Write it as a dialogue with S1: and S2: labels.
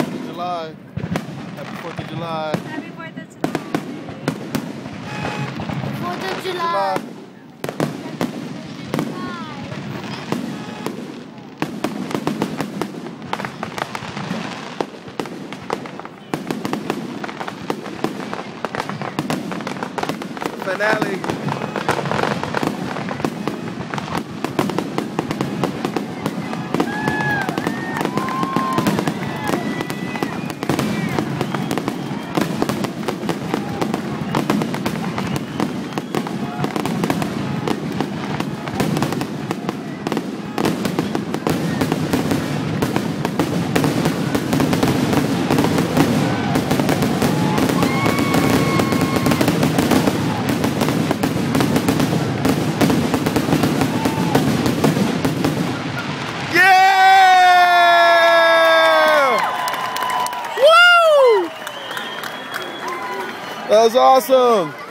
S1: 4th of July. Happy 4th of July.
S2: Happy 4th of July.
S3: 4th of July.
S1: Finale. That was awesome.